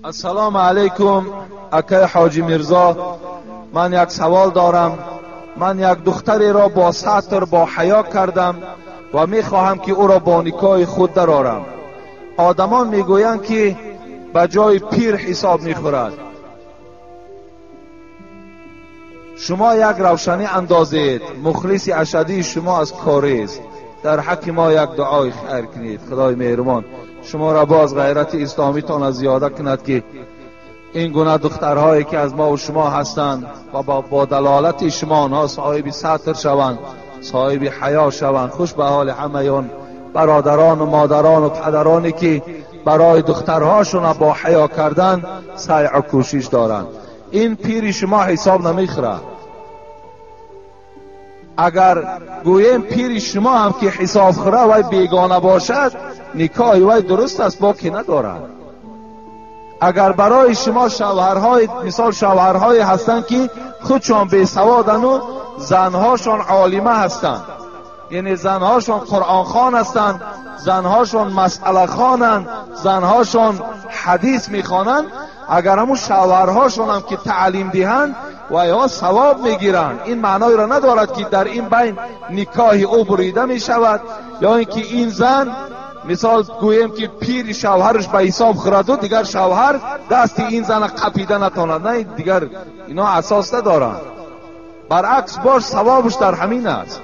السلام علیکم اکای حاجی میرزا. من یک سوال دارم. من یک دختری را با ستر با حیا کردم و میخواهم که او را با نکاح خود درآورم. آدمان میگویند که به جای پیر حساب میخورد. شما یک روشنی اندازید. مخلص اشدی شما از کاریز. در حق ما یک دعای خیر کنید. خدای مهربان شما را باز غیرت اسلامی تان از زیاده کند که این گونه دخترهایی که از ما و شما هستند و با دلالت شما آنها صاحب ستر شوند، صاحب حیا شوند. خوش به حال همه برادران و مادران و پدرانی که برای دخترهاشون با حیا کردن سعی و کوشش دارند. این پیر شما حساب نمیخوره. اگر گویم پیر شما هم که حساب خوره و بیگانه باشد، نکاح وی درست است، باکی ندارد. اگر برای شما شوهرهای مثال شوهرهای هستند که خودشان بی سوادن و زنهاشان عالمه هستند، یعنی زنهاشان قرآن خوان هستند، زنهاشان مسئله خوانند، زنهاشان حدیث میخوانند، اگر همون شوهرهاشان هم که تعلیم دهند و یا ثواب میگیرند، این معنای را ندارد که در این بین نکاح او بریده می شود یا اینکه این زن مثال گویم که پیر شوهرش به حساب خورد و دیگر شوهر دست این زن قپیده نتواند. نه، دیگر اینا اساس ندارند. برعکس باش ثوابش در همین است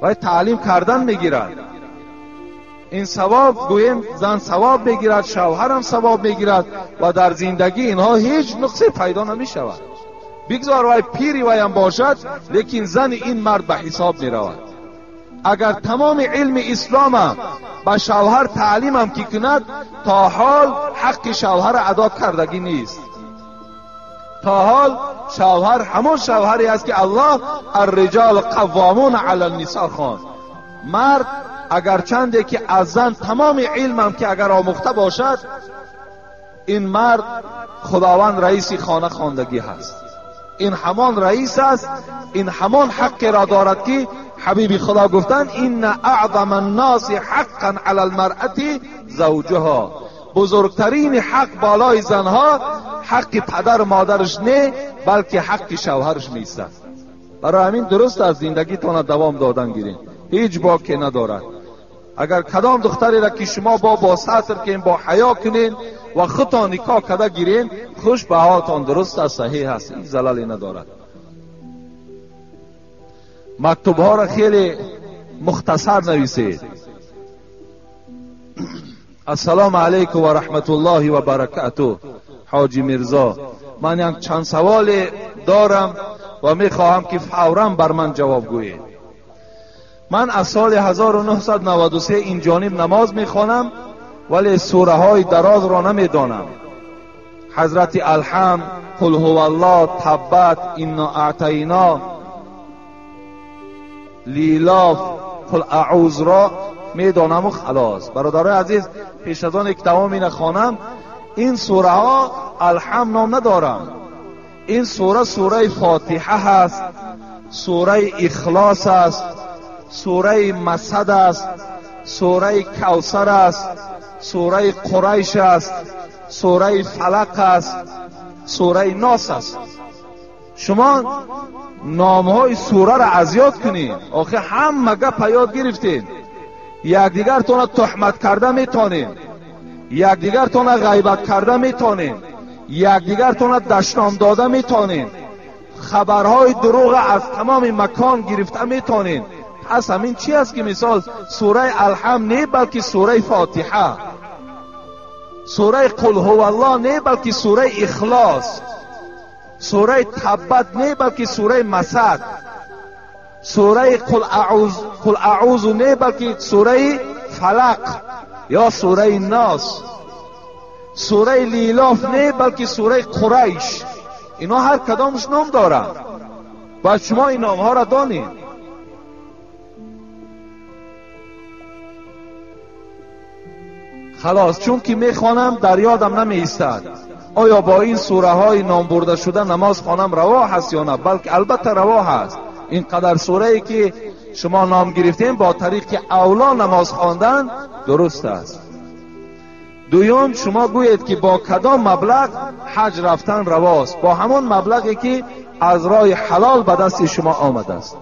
و تعلیم کردن میگیرد. این ثواب گویم زن ثواب میگیرد، شوهر هم ثواب میگیرد و در زندگی اینها هیچ نقصی پیدا نمی شود. بگذار وای پیری وایم باشد لیکن زن این مرد به حساب می رود. اگر تمام علم اسلام هم به شوهر تعلیم هم که کند، تا حال حق شوهر ادا کردگی نیست. تا حال شوهر همون شوهری است که الله الرجال قوامون علی النساء خواند. مرد اگر چنده که از زن تمام علم هم که اگر آموخته باشد، این مرد خداوند رئیس خانه خواندگی هست. این همان رئیس است. این همان حق را دارد که حبیب خدا گفتند این اعظم الناس حقا علی المرأة زوجها. بزرگترین حق بالای زنها حق پدر و مادرش نه، بلکه حق شوهرش میستد. برای همین درست از زندگی تان دوام دادن گیرین، هیچ باکی ندارد. اگر کدام دختری را که شما با ستر کنین، با حیا کنین و خودتان نکاح کده گیرین، خوش به حالتان درست است، صحیح است، این زلالی ندارد. مکتوب ها را خیلی مختصر نویسید. السلام علیکم و رحمت الله و برکاته. حاجی میرزا، من یک چند سوال دارم و میخواهم که فوراً بر من جواب گویید. من از سال 1993 این جانب نماز میخوانم ولی سوره های دراز را نمیدانم. حضرت الحمد، قل هو الله، تبت، انا اعطینا، لیلاف، قل اعوذ را میدانم و خلاص. برادرای عزیز، پیش از آن یک تمام این خوانم، این سوره ها الحمد نام ندارم. این سوره سوره فاتحه هست، سوره اخلاص است، سوره مسد است، سوره کوثر است، سوره قریش است، سوره فلق است، سوره ناس است. شما نام های سوره را از یاد کنید. آخه همه گپ یاد گرفتین. یکدیگر تون تهمت کرده میتونین، یکدیگر تون غیبت کرده میتونین، یکدیگر تون دشنام داده میتونین، خبرهای دروغ از تمام مکان گرفته میتونین. پس همین چی است که مثال سوره الحمد نه بلکه سوره فاتحه، سوره قل هو الله نه بلکه سوره اخلاص، سوره تبت نه بلکه سوره مسد، سوره قل اعوذ نه بلکه سوره فلق یا سوره ناس، سوره لیلاف نه بلکه سوره قریش. اینا هر کدامش نام دارن و شما این نام ها را دانید. خلاص، چون که میخوانم در یادم نمی ایستد. آیا با این سوره های نام برده شده نماز خوانم روا هست یا نه؟ بلکه البته روا هست. اینقدر سوره ای که شما نام گرفتین با طریق اولا نماز خواندن درست است. دوم شما گویید که با کدام مبلغ حج رفتن رواست؟ با همون مبلغی که از راه حلال به دست شما آمده است.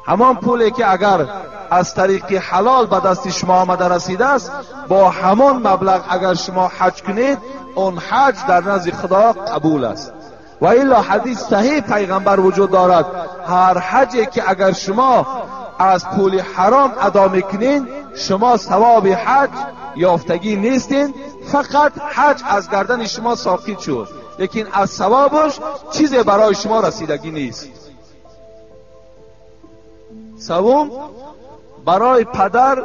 همان پولی که اگر از طریق حلال به دست شما آمده رسیده است، با همان مبلغ اگر شما حج کنید، اون حج در نزد خدا قبول است. و الا حدیث صحیح پیغمبر وجود دارد، هر حجی که اگر شما از پول حرام ادا میکنین، شما ثواب حج یافتگی نیستین، فقط حج از گردن شما ساقط شد، لیکن از ثوابش چیزی برای شما رسیدگی نیست. سوم، برای پدر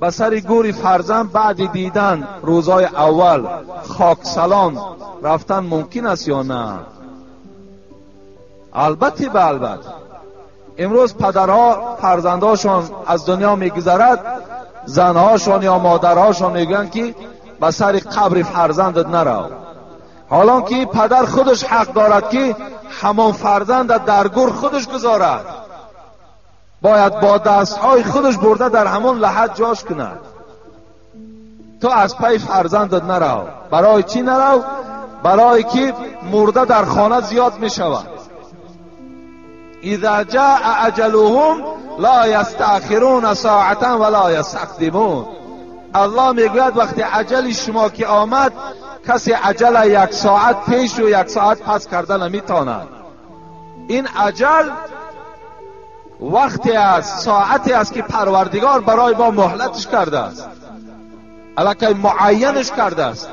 به سر گور فرزند بعد دیدن روزای اول خاک سلام رفتن ممکن است یا نه؟ البته به البته. امروز پدرها فرزنداشون از دنیا میگذرد، زنهاشون یا مادرهاشون میگن که به سر قبر فرزندت نرو، حالان که پدر خودش حق دارد که همان فرزند در گور خودش گذارد، باید با دستهای خودش برده در همون لحد جاش کند. تو از پی فرزندت نرو. برای چی نرو؟ برای که مرده در خانه زیاد می شود. اذا جاء اجلهم لا یستأخرون ساعتا ولا یستقدمون. الله میگوید وقتی اجل شما که آمد، کسی اجل 1 ساعت پیش و 1 ساعت پس کرده نمیتواند. این اجل وقتی است، ساعتی است که پروردگار برای ما مهلتش کرده است، الکی معینش کرده است.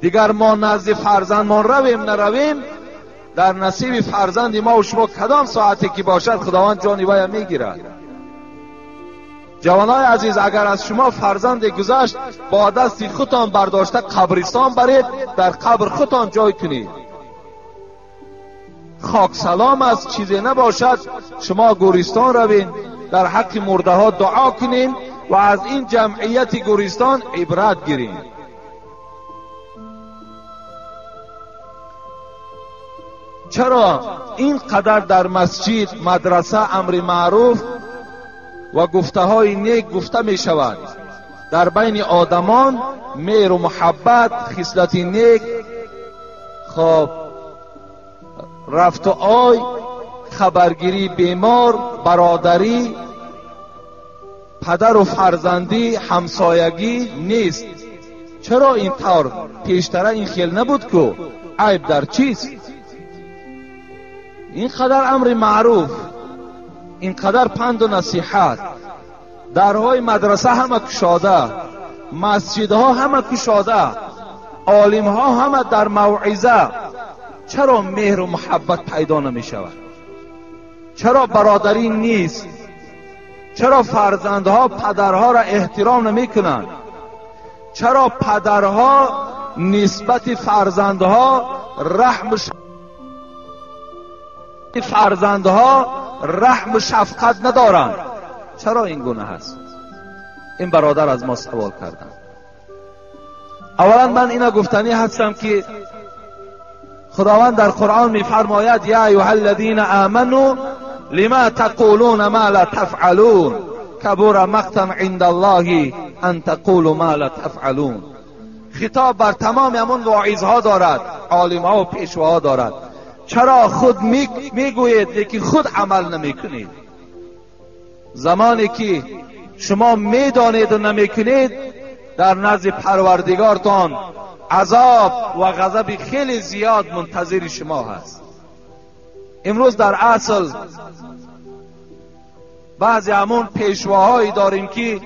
دیگر ما نزد فرزندمان رویم نرویم، در نصیب فرزند ما و شما کدام ساعتی که باشد خداوند جان وی میگیرد. جوانای عزیز، اگر از شما فرزند گذشت، با دست خودتان برداشته قبرستان برید، در قبر خودتان جای کنید. خاک سلام است، چیزی نباشد، شما گورستان روین، در حق مرده ها دعا کنین و از این جمعیت گورستان عبرت گیرین. چرا اینقدر در مسجد، مدرسه امر معروف و گفته های نیک گفته می شود؟ در بین آدمان مهر و محبت، خصلت نیک، خب رفت و آی، خبرگیری بیمار، برادری، پدر و فرزندی، همسایگی نیست. چرا این طور؟ پیشتره این خیل نبود که عیب در چیست؟ اینقدر امر معروف، اینقدر پند و نصیحت، درهای مدرسه همه کشاده، مسجدها همه کشاده، عالمها همه در موعظه. چرا مهر و محبت پیدا نمی شود؟ چرا برادری نیست؟ چرا فرزندها پدرها را احترام نمی کنند؟ چرا پدرها نسبت فرزندها رحم و شفقت ندارند؟ چرا این گونه هست؟ این برادر از ما سوال کردن. اولا من اینا گفتنی هستم که خداوند در قرآن میفرماید یا ایها الذین آمنوا لما تقولون ما لا تفعلون کبر مقتا عند الله ان تقولوا ما لا تفعلون. خطاب بر تمام همون واعظها دارد، عالمها و پیشواها دارد. چرا خود میگویید لیکن خود عمل نمیکنید؟ زمانی که شما میدانید و نمیکنید، در نزد پروردگارتان عذاب و غضب خیلی زیاد منتظر شما هست. امروز در اصل بعضی همون پیشواهایی داریم که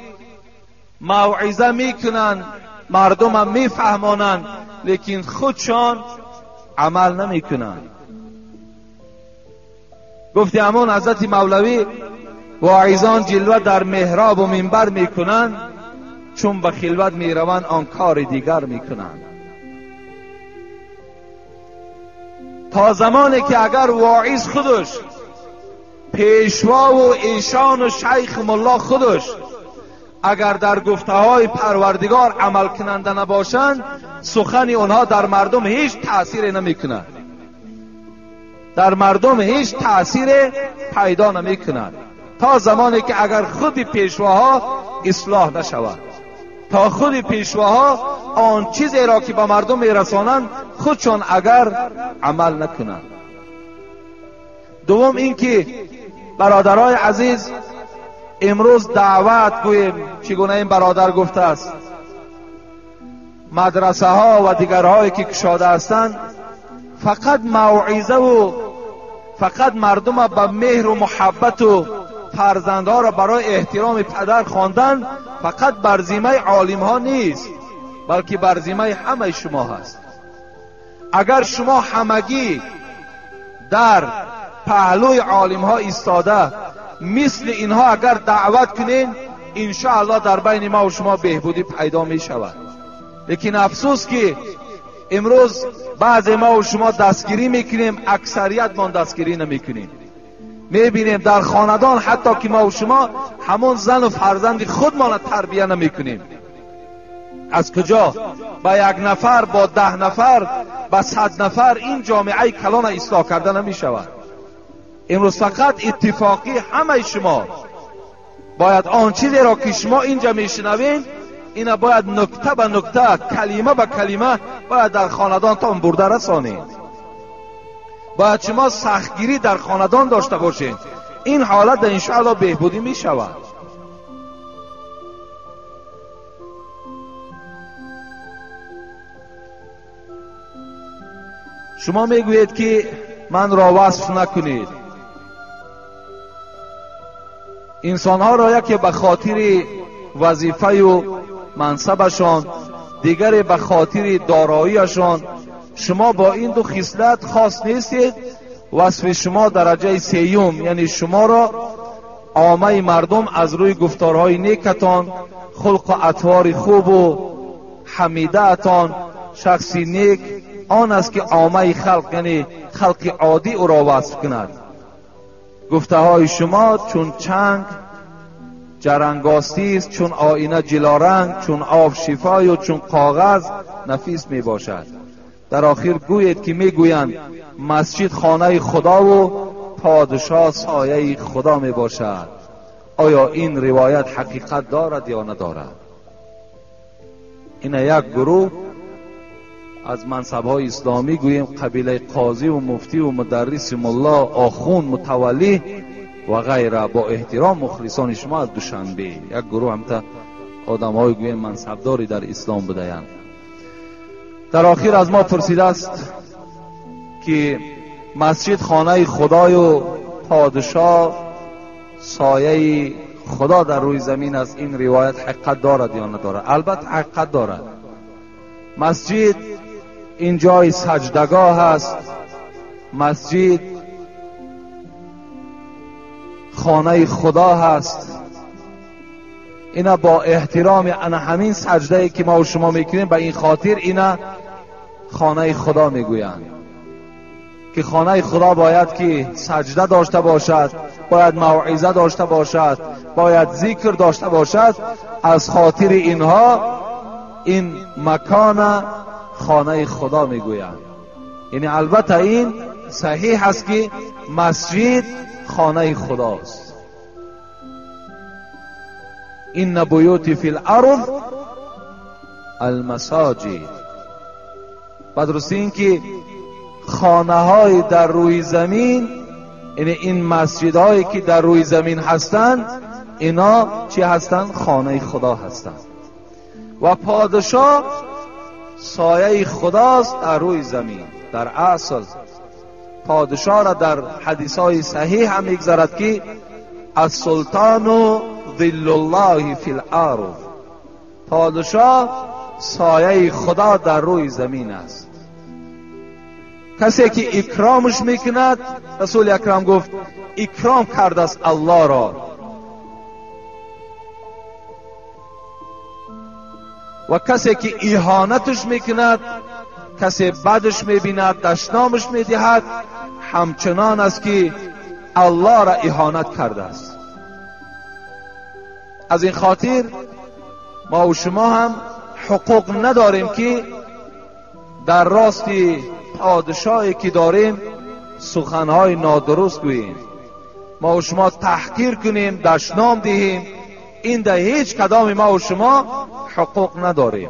موعظه میکنن، مردم هم میفهمانند، لیکن خودشان عمل نمیکنن. گفتی همون حضرت مولوی واعظان جلوه در محراب و منبر میکنن، چون به خلوت میروند آن کار دیگر میکنند. تا زمانی که اگر واعظ خودش، پیشوا و ایشان و شیخ ملا خودش اگر در گفته های پروردگار عمل کننده نباشند، سخن اونها در مردم هیچ تأثیر نمی کند. در مردم هیچ تأثیر پیدا نمی کند تا زمانی که اگر خود پیشواها اصلاح نشود، تا خود پیشواها آن چیزی را که به مردم میرسانند خودشان اگر عمل نکنند. دوم اینکه برادرای عزیز امروز دعوت گوییم چگونه این برادر گفته است، مدرسه ها و دیگرهایی که کشاده هستند فقط موعظه و فقط مردم به مهر و محبت و فرزندها را برای احترام پدر خواندن فقط بر ذمه عالم ها نیست، بلکه بر ذمه همه شما هست. اگر شما همگی در پهلوی عالم ها ایستاده مثل اینها اگر دعوت کنین، انشاءالله در بین ما و شما بهبودی پیدا می شود. لیکن افسوس که امروز بعضی ما و شما دستگیری میکنیم، اکثریت ما دستگیری نمیکنیم. میبینیم در خاندان حتی که ما و شما همون زن و فرزند خودمان تربیه نمیکنیم. از کجا با یک نفر، با 10 نفر، با 100 نفر این جامعه کلان اصلاح کرده نمی شود. امروز فقط اتفاقی همه شما باید آن چیزی را که شما اینجا میشنوین اینا باید نکته به نکته، کلمه به کلمه باید در خاندانتان برده رسانید. باید شما سختگیری در خاندان داشته باشید. این حالت انشاءالله بهبودی می شود. شما میگویید که من را وصف نکنید. انسانها را یکی به خاطر وظیفه و منصبشان، دیگری به خاطر داراییشان، شما با این دو خصلت خاص نیستید. وصف شما درجه سیوم، یعنی شما را عامه مردم از روی گفتارهای نیکتان، خلق و اطوار خوب و حمیده اتان، شخصی نیک آن است که عامه خلق یعنی خلق عادی او را وصف کند. گفته های شما چون چنگ جرنگاستی است، چون آینه جلارنگ، چون آب شفای و چون کاغذ نفیس می باشد. در آخر گوید که می گویند مسجد خانه خدا و پادشاه سایه خدا می باشد. آیا این روایت حقیقت دارد یا ندارد؟ این یک گروه از منصب‌های اسلامی گوییم قبیله قاضی و مفتی و مدرس ملا، آخوند، متولی و غیره با احترام مخلصان شما از دوشنبه، یک گروه همتا آدم‌های گوییم منصبداری در اسلام بودند. در آخر از ما پرسیده است که مسجد خانه خدای و پادشاه سایه خدا در روی زمین است. این روایت حقیقت دارد یا ندارد؟ البته حقیقت دارد. مسجد این جای سجدگاه است. مسجد خانه خدا هست. اینا با احترام انا همین سجده که ما و شما میکنیم به این خاطر اینا خانه خدا میگویند که خانه خدا باید که سجده داشته باشد، باید موعظه داشته باشد، باید ذکر داشته باشد. از خاطر اینها این مکان خانه خدا میگویند. یعنی البته این صحیح است که مسجد خانه خداست. این بیوت فی الارض المساجد. بدرستی این که خانه های در روی زمین، یعنی این مسجد هایی که در روی زمین هستند اینا چی هستند؟ خانه خدا هستند. و پادشاه سایه خداست در روی زمین. در اصل پادشاه را در حدیث های صحیح هم میگذارد که السلطان و ظل الله فی الارض. پادشاه سایه خدا در روی زمین است. کسی که اکرامش میکند، رسول اکرم گفت اکرام کرده است الله را. و کسی که اهانتش میکند، کسی بدش میبیند، دشنامش میدهد، همچنان است که الله را اهانت کرده است. از این خاطر ما و شما هم حقوق نداریم که در راست پادشاهی که داریم سخنهای نادرست گوییم، ما و شما تحقیر کنیم، دشنام دهیم، این در هیچ کدام ما و شما حقوق نداریم.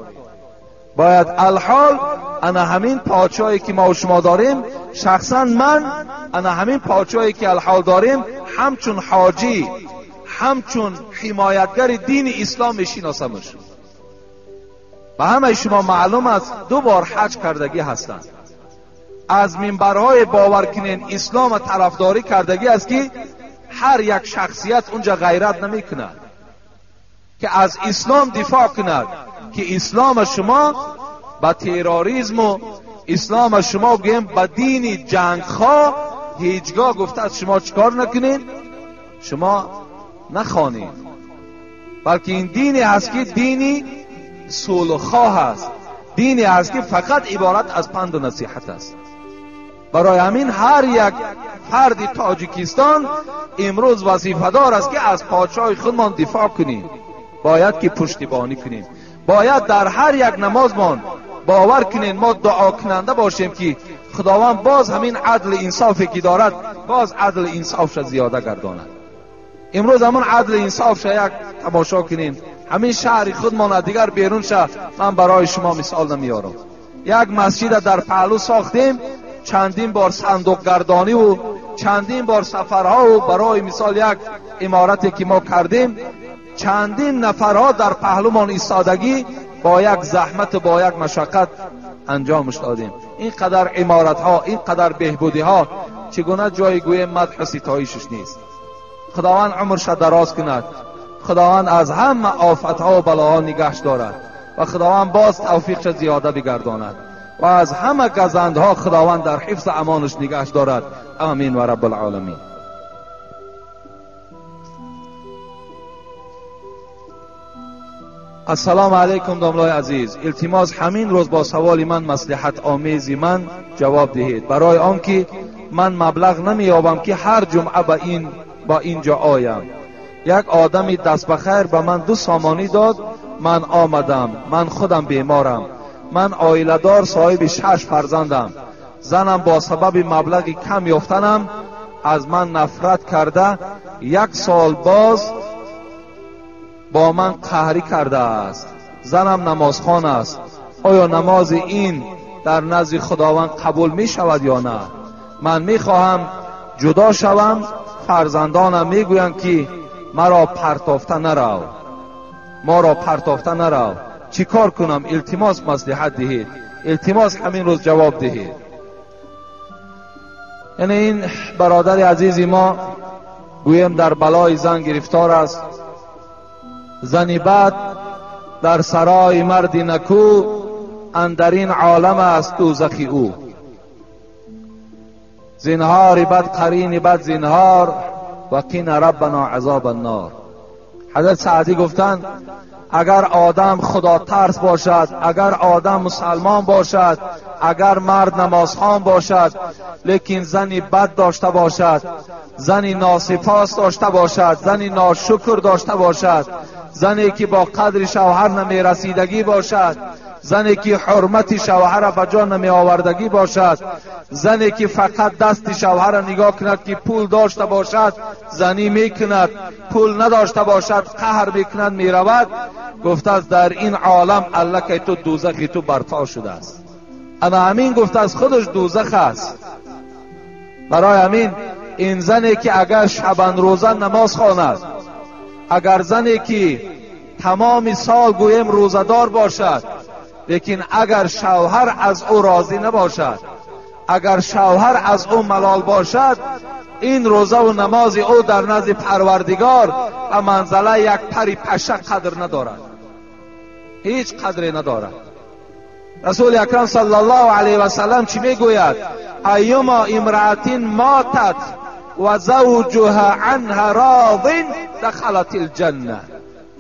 باید الحال انا همین پادشاهی که ما و شما داریم، شخصا من انا همین پادشاهی که الحال داریم همچون حاجی، همچون حمایتگر دین اسلام میشناسمش. و همه شما معلوم است 2 بار حج کردگی هستند. از منبرهای باور کنین اسلام طرفداری کردگی است که هر یک شخصیت اونجا غیرت نمی کند که از اسلام دفاع کند، که اسلام شما با تروریسم و اسلام شما گویم با دین جنگخواه هیچگاه گفته است شما چکار نکنین، شما نخوانید، بلکه این دینی است که دینی صلح‌خواه است، دینی است که فقط عبارت از پند و نصیحت است. برای همین هر یک فرد تاجیکستان امروز وظیفه‌دار است که از پادشاه خودمان دفاع کنیم، باید که پشتیبانی کنیم، باید در هر یک نمازمان باور کنین ما دعا کننده باشیم که خداوند باز همین عدل انصافی که دارد باز عدل انصافش زیاده گرداند. امروز همون عدل انصافش یک تماشا کنین، همین شهر خودمان دیگر بیرون شه، من برای شما مثال نمیارم. یک مسجد در پهلو ساختیم، چندین بار صندوق گردانی و چندین بار سفرها و برای مثال یک عمارتی که ما کردیم چندین نفرها در پهلومان ایستادگی با یک زحمت و با یک مشقت انجامش دادیم. اینقدر عمارتها، اینقدر بهبودیها چگونه جایگوی مدح و ستایشش نیست. خداوند عمرش دراز کند، خداوند از همه آفتها و بلاها نگهش دارد و خداوند باز توفیقش زیاده بگرداند و از همه گزندها خداوند در حفظ امانش نگهش دارد. آمین و رب العالمین. السلام علیکم داملای عزیز، التماس همین روز با سوال من مصلحت آمیزی من جواب دهید، برای آنکه من مبلغ نمییابم که هر جمعه با اینجا آیم. یک آدمی دست بخیر به من 2 سامانی داد، من آمدم، من خودم بیمارم، من عائله دار صاحب 6 فرزندم، زنم با سبب مبلغ کم یافتنم از من نفرت کرده 1 سال باز با من قهری کرده است. زنم نمازخوان است، آیا نماز این در نزد خداوند قبول می شود یا نه؟ من می خواهم جدا شوم، فرزندانم می گویند که مرا پرتافته نرو، ما را پرتافته نرو، چی کار کنم؟ التماس مصلحت دهید، التماس همین روز جواب دهید. یعنی این برادر عزیزی ما گویم در بلای زن گرفتار است، زنی بد در سرای مرد نکو، اندرین عالم است دوزخ او. زنهار بد قرین بد زنهار و قین ربنا عذاب النار. حضرت سعدی گفتند اگر آدم خدا ترس باشد، اگر آدم مسلمان باشد، اگر مرد نمازخوان باشد لیکن زنی بد داشته باشد، زنی ناسپاس داشته باشد، زنی ناشکر داشته باشد، زنی که با قدر شوهر نمی رسیدگی باشد، زنی که حرمت شوهر به جا نمی آوردگی باشد، زنی که فقط دست شوهر نگاه کند که پول داشته باشد زنی میکند، پول نداشته باشد قهر میکند میرود، گفته است در این عالم الله که تو دوزخی تو برپا شده است. اما همین گفته است خودش دوزخ است. برای همین این زنی که اگر شبان روزه نماز خواند، اگر زنی که تمام سال گویم روزدار باشد لیکن اگر شوهر از او راضی نباشد، اگر شوهر از او ملال باشد، این روزه و نماز او در نزد پروردگار به منزله یک پری پشه قدر ندارد، هیچ قدری ندارد. رسول اکرم صلی الله علیه و سلم چی میگوید؟ ایما امرأة ماتت و زوجها عنها راض دخلت الجنه.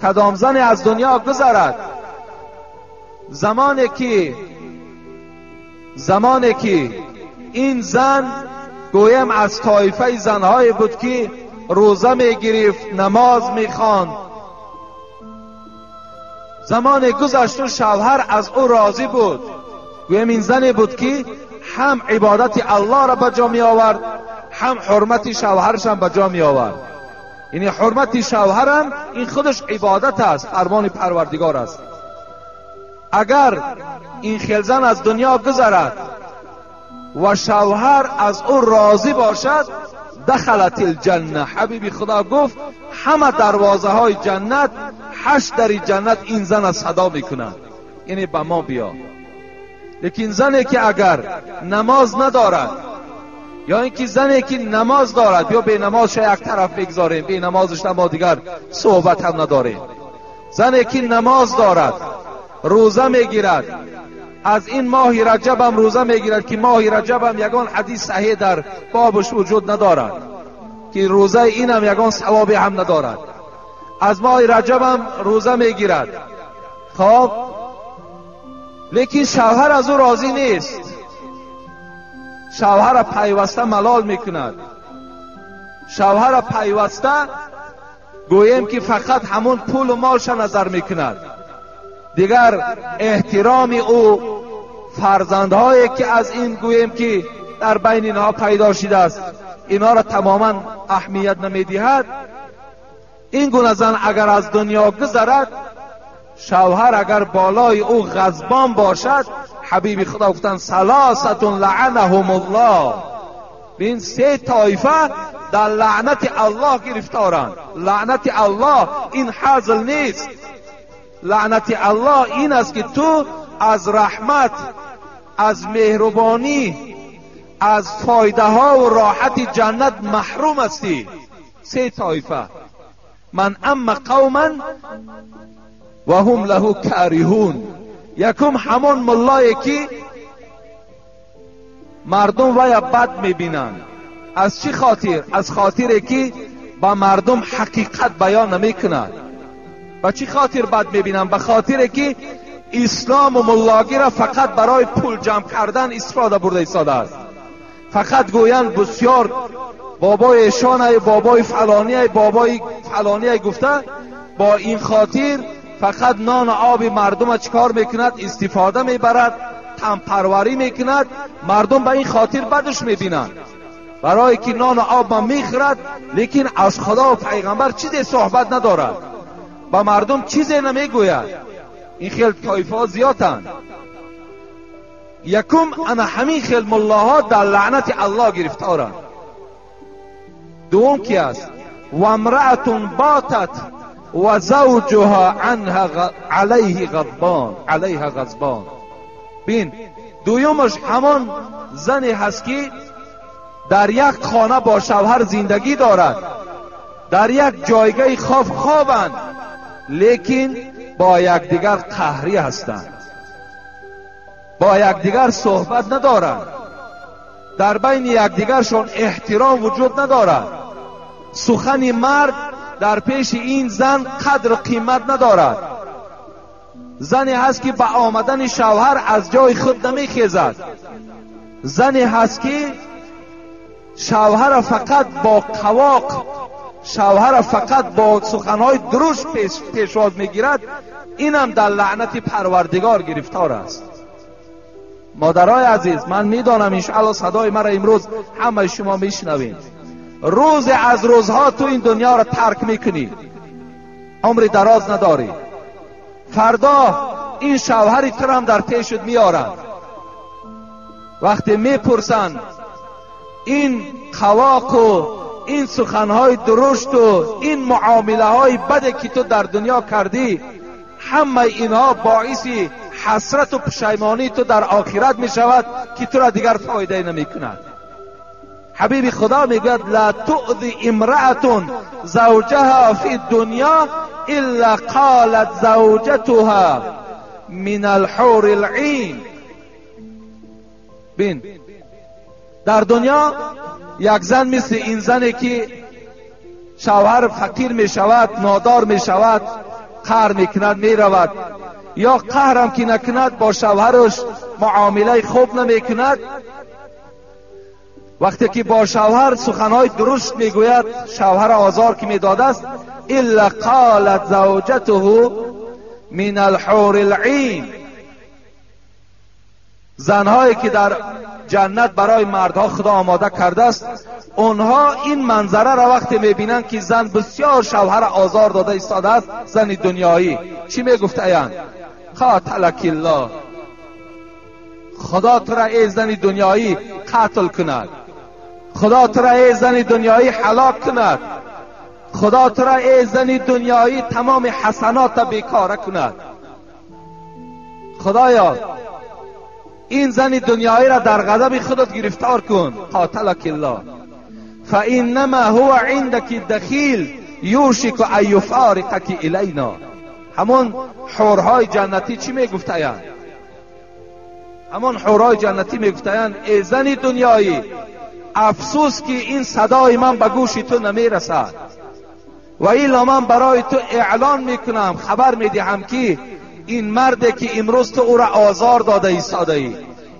کدام زنی از دنیا گذرد، زمانی که این زن گویم از طایفه زنهای بود که روزه میگرفت، نماز میخواند، زمان گذشت و شوهر از او راضی بود، گویم این زنی بود که هم عبادت الله را به جا می آورد، هم حرمت شوهرش هم به جا می آورد. یعنی حرمت شوهر هم این خودش عبادت است، فرمان پروردگار است. اگر این خلزن از دنیا گذرد و شوهر از او راضی باشد، دخلت الجنه. حبیب خدا گفت همه دروازه های جنت، 8 در جنت این زن از صدا میکنند، یعنی به ما بیا. لیکن زنی که اگر نماز ندارد، یا اینکه زنی که نماز دارد، یا به نمازش یک طرف بگذاریم، به نمازش ما دیگر صحبت هم نداریم. زنی که نماز دارد، روزه میگیرد، از این ماه رجب هم روزه میگیرد که ماه رجب هم یگان حدیث صحیح در بابش وجود ندارد که روزه این هم یگان ثوابی هم ندارد. از ماه رجب هم روزه میگیرد، خب لیکن شوهر از او راضی نیست، شوهر پیوسته ملال میکند، شوهر پیوسته گویم که فقط همون پول و مالش نظر میکند، دیگر احترام او، فرزندهایی که از این گویم که در بین اینها پیدا شده است، اینا را تماما اهمیت نمیدهد. این گونه زن اگر از دنیا گذرد، شوهر اگر بالای او غضبان باشد، حبیب خدا گفتن ثلاثه لعنهم الله، این 3 طایفه در لعنت الله گرفتارند. لعنت الله این حاصل نیست، لعنت الله این است که تو از رحمت، از مهربانی، از فایده ها و راحت جنت محروم هستی. 3 طایفه: من اما قوما و هم له کارهون. یکم همون ملایی که مردم وی بد میبینند. از چی خاطر؟ از خاطر که با مردم حقیقت بیان نمیکند. با چی خاطر بد میبینند؟ به خاطر که اسلام و ملاگی را فقط برای پول جمع کردن استفاده برده ایستاده است. فقط گویند بسیار بابای ایشان، بابای فلانی، بابای فلانی گفته، با این خاطر فقط نان و آب مردم چکار میکند؟ استفاده میبرد، تنپروری میکند. مردم به این خاطر بدش میبینند، برای که نان و آب ما میخورد، لیکن از خدا و پیغمبر چیزی صحبت ندارد، با مردم چیزی نمیگوید. این خیل طایفه زیادند. یکم انا همین خیل ملاها در لعنت الله گرفتارند. دوم کی است؟ و امرأة باتت و زوجها عنها علیها غضبان. بین دویمش همان زنی هست که در یک خانه با شوهر زندگی دارد، در یک جایگاه خوابند، لیکن با یکدیگر قهری هستند، با یکدیگر صحبت ندارند، در بین یکدیگرشون احترام وجود ندارد. سخن مرد در پیش این زن قدر و قیمت ندارد. زنی هست که با آمدن شوهر از جای خود نمیخیزد. زنی هست که شوهر فقط با قواق، شوهر فقط با سخنهای درشت پیشواز میگیرد. اینم در لعنت پروردگار گرفتار است. مادرای عزیز، من میدانم انشاءالله صدای مرا امروز همه شما میشنوید. روز از روزها تو این دنیا را ترک میکنی، عمر دراز نداری. فردا این شوهری تو هم در پیشت میارند. وقتی میپرسند این قواق و این سخنهای درشت و این معامله های بده که تو در دنیا کردی، همه اینها باعث حسرت و پشیمانی تو در آخرت می شود که تو را دیگر فایده نمی کند. حبیب خدا میگوید لا تؤذی امرأة زوجها فی الدنیا الا قالت زوجتها من الحور العین. بین در دنیا یک زن مثل این زنی که شوهر فقیر می شود، نادار می شود، قهر می کند می رود، یا قهر هم که نکند با شوهرش معامله خوب نمی کند، وقتی که با شوهر سخنهای درست می گوید، شوهر آزار که می داده است، الا قالت زوجته من الحور العین. زنهایی که در جنت برای مردها خدا آماده کرده است. اونها این منظره را وقتی میبینن که زن بسیار شوهر آزار داده ایستاده است، زن دنیایی، چی میگفتند؟ قاتلک الله، خدا تو را ای زن دنیایی قتل کند، خدا تو را ای زن دنیایی هلاک کند، خدا تو را ای زن دنیایی تمام حسنات بیکاره کند. خدایا این زن دنیایی را در غضب خودت گرفتار کن. قاتلک الله فانما هو عندك دخیل یوشک ان یفارقک الینا. همون حورهای جنتی چی میگفتند؟ همون حورهای جنتی میگفتند ای زن دنیایی، افسوس که این صدای من به گوش تو نمیرسد و ایلا من برای تو اعلان میکنم، خبر میدهم که این مرد که امروز تو او را آزار داده ایستاده ای،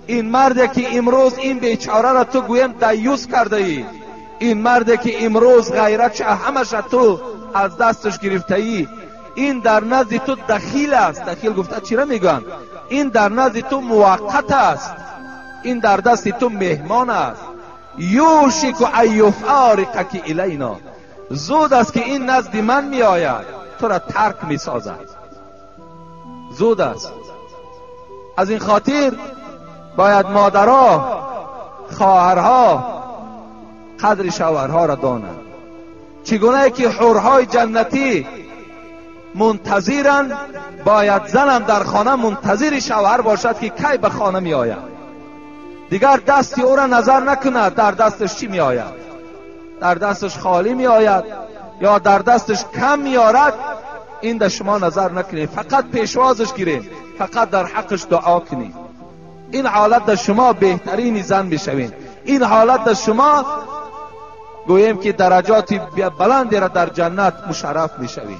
این مرد که امروز این بیچاره را تو گویم دیوس کرده ای، این مرد که امروز غیرت همش تو از دستش گرفته ای، این در نزد تو دخیل است. دخیل گفته چی را میگن؟ این در نزد تو موقت است، این در دست تو مهمان است. یوشک ان یفارقک الینا، زود است که این نزد من می آید، تو را ترک می سازد، زود است. از این خاطر باید مادرها، خواهرها قدر شوهرها را دانند. چگونه که حورهای جنتی منتظرند، باید زنم در خانه منتظر شوهر باشد که کی به خانه می آید. دیگر دستی او را نظر نکند در دستش چی می آید، در دستش خالی می آید یا در دستش کم می آرد، این در شما نظر نکنید، فقط پیشوازش گیرید، فقط در حقش دعا کنید. این حالت در شما بهترین زن میشوین. این حالت در شما گویم که درجات بلندی را در جنت مشرف میشوین.